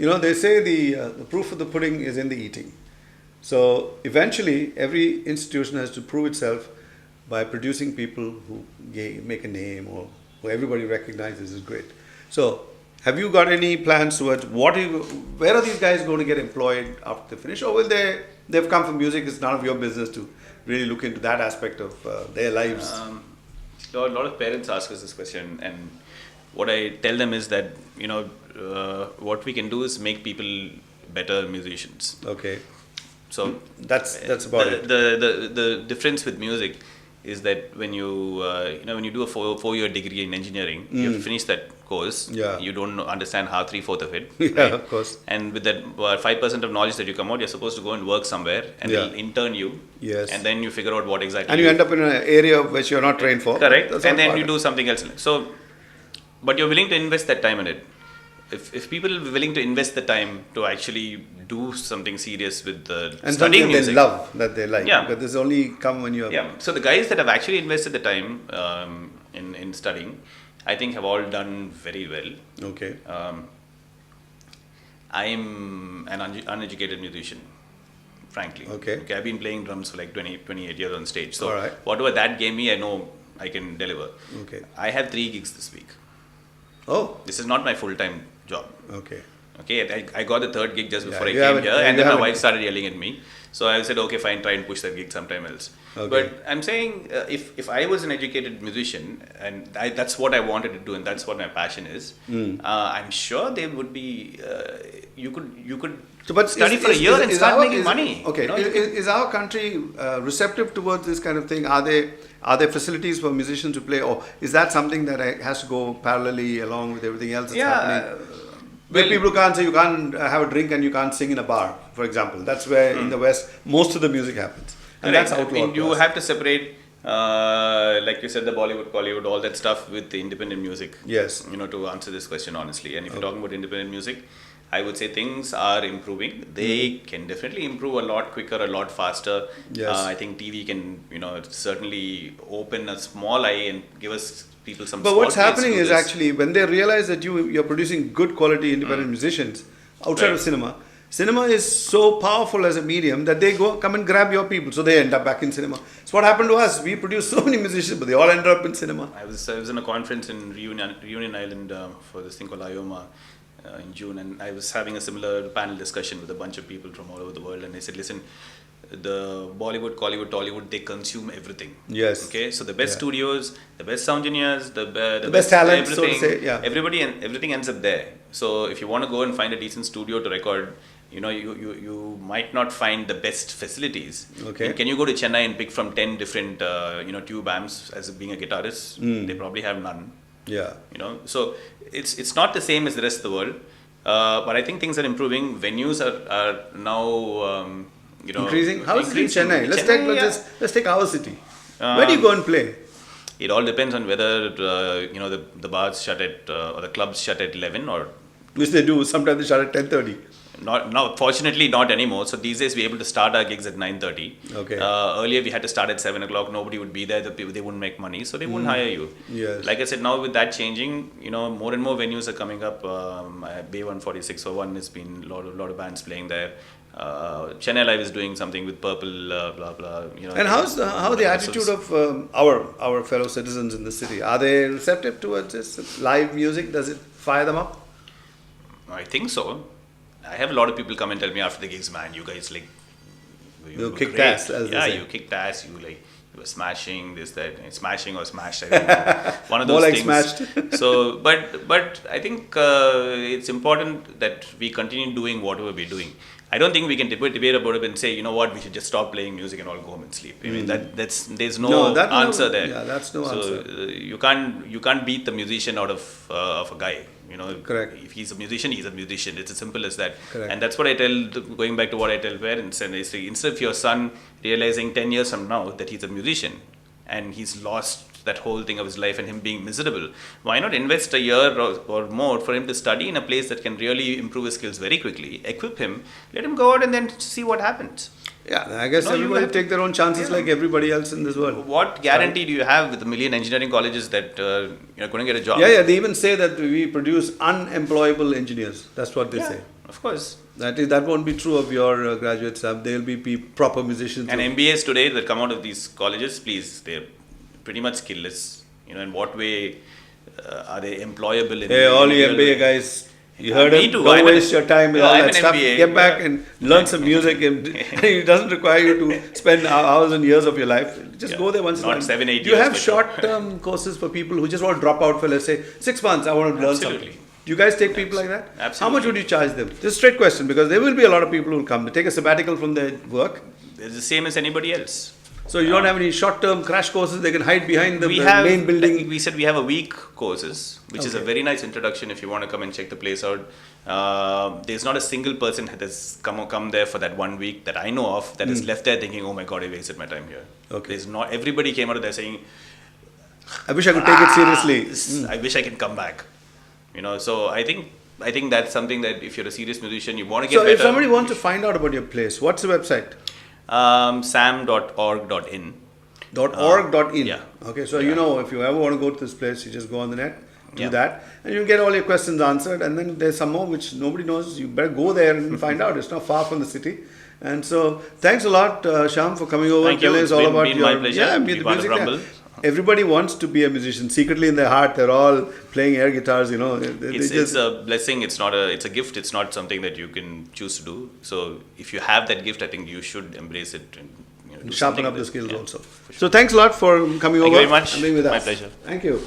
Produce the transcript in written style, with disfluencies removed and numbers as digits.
They say the proof of the pudding is in the eating. So eventually, every institution has to prove itself by producing people who make a name or who everybody recognizes as great. So, have you got any plans towards where are these guys going to get employed after they finish, or will they've come from music? It's none of your business to really look into that aspect of their lives. A lot of parents ask us this question, and what I tell them is that what we can do is make people better musicians. Okay. So that's about it. The difference with music is that when you do a four-year degree in engineering, you have to finish that course. Yeah. You don't understand half 3/4 of it. Yeah, right? of course. And with that 5% of knowledge that you come out, you're supposed to go and work somewhere, and they'll intern you. Yes. And then you figure out what exactly. And you end up in an area which you're not trained for. Correct. And then you do something else. So, but you're willing to invest that time in it. If people are willing to invest the time to actually do something serious with and studying music, music, they love that they like. Yeah. But this only come when you're. Yeah. So the guys that have actually invested the time in studying, I think have all done very well. Okay. I'm an uneducated musician, frankly. Okay. I've been playing drums for like 28 years on stage. So all right. whatever that gave me, I know I can deliver. Okay. I have 3 gigs this week. Oh. This is not my full-time job. Okay. Okay, I got the 3rd gig just before I you came here, and then my wife it. started yelling at me. So I said, okay, fine, try and push that gig sometime else. Okay. But I'm saying, if I was an educated musician, and that's what I wanted to do, and that's what my passion is, I'm sure there would be, you could study for a year and start making money. Okay, is our country receptive towards this kind of thing? Are there facilities for musicians to play, or is that something that has to go parallelly along with everything else that's happening? Where people can't say you can't have a drink and you can't sing in a bar, for example. That's where in the West most of the music happens, and that's outlawed. I mean, you have to separate, like you said, the Bollywood, Collywood, all that stuff with the independent music. Yes. To answer this question honestly, and if you're talking about independent music, I would say things are improving. They can definitely improve a lot quicker, a lot faster. Yes. I think TV can, certainly open a small eye and give us people some. But what's happening is actually when they realize that you're producing good quality independent musicians outside of cinema is so powerful as a medium that they come and grab your people, so they end up back in cinema. It's what happened to us. We produced so many musicians, but they all ended up in cinema. I was in a conference in Reunion Island for this thing called IOMA. In June, and I was having a similar panel discussion with a bunch of people from all over the world, and they said, listen, the Bollywood, Collywood, Tollywood, they consume everything. Yes. Okay, so the best studios, the best sound engineers, the best talent, everything, so to say, yeah. Everything ends up there. So if you want to go and find a decent studio to record, you might not find the best facilities. Okay. And can you go to Chennai and pick from 10 different tube amps as being a guitarist? They probably have none. Yeah. So it's not the same as the rest of the world, but I think things are improving. Venues are now increasing. How is it in Chennai? Let's take our city. Where do you go and play? It all depends on whether the bars shut at or the clubs shut at 11 or. Which they do. Sometimes they shut at 10:30. Fortunately not anymore. So these days we're able to start our gigs at 9:30. Okay. Earlier we had to start at 7 o'clock. Nobody would be there. They wouldn't make money, so they wouldn't hire you. Yes. Like I said, now with that changing, more and more venues are coming up. Bay 14601 has been a lot of bands playing there. Chennai Live is doing something with Purple, blah blah. And how the attitude of our fellow citizens in the city? Are they receptive towards this live music? Does it fire them up? I think so. I have a lot of people come and tell me after the gigs, man, you guys you kicked ass, as they say. You kicked ass. You were smashing this, that, smashing or smashed. I don't know. One of those More like things. smashed. So, but I think it's important that we continue doing whatever we're doing. I don't think we can debate about it and say, we should just stop playing music and all go home and sleep. I mean, there's no answer there. Yeah, that's no answer. So you can't beat the musician out of a guy. Correct. If he's a musician, he's a musician. It's as simple as that. Correct. And that's what I going back to what I tell parents, and I say, instead of your son realizing 10 years from now that he's a musician and he's lost that whole thing of his life and him being miserable, why not invest a year or more for him to study in a place that can really improve his skills very quickly, equip him, let him go out and then see what happens. Yeah, I guess everybody take their own chances like everybody else in this world. What guarantee do you have with a million engineering colleges that you're going to get a job? Yeah, they even say that we produce unemployable engineers. That's what they say. Of course. That won't be true of your graduates. They'll be proper musicians. And MBAs today that come out of these colleges, please, they're pretty much skillless. In what way are they employable? Hey, all you MBA guys, you heard me him. too. Don't waste your time with all I'm that an stuff. MBA. Get back and learn some music. It doesn't require you to spend hours and years of your life. Just go there once in a while. Not 7-8 years. Do you have short-term courses for people who just want to drop out for, let's say, 6 months? I want to learn something. Do you guys take people like that? Absolutely. How much would you charge them? Just a straight question, because there will be a lot of people who will come. They take a sabbatical from their work. It's the same as anybody else. So you don't have any short-term crash courses they can hide behind the main building? We said we have a week courses, which is a very nice introduction if you want to come and check the place out. There's not a single person that has come there for that 1 week that I know of that has left there thinking, oh my God, I wasted my time here. Okay. There's not, everybody came out of there saying, I wish I could take it seriously. I wish I can come back. So I think that's something that if you're a serious musician, you want to get better. So if somebody wants to find out about your place, what's the website? sam.org.in. .org.in. Yeah. Okay, so if you ever want to go to this place, you just go on the net, do Yeah. that, and you get all your questions answered. And then there's some more which nobody knows. You better go there and find out. It's not far from the city. And so, thanks a lot, Shyam, for coming over and telling us all about your. My pleasure. Yeah, be part of Rumble. Everybody wants to be a musician. Secretly in their heart, they're all playing air guitars. It's a blessing. It's a gift. It's not something that you can choose to do. So if you have that gift, I think you should embrace it and sharpen up the skills also. So thanks a lot for coming over. Thank you very much. And being with us. My pleasure. Thank you.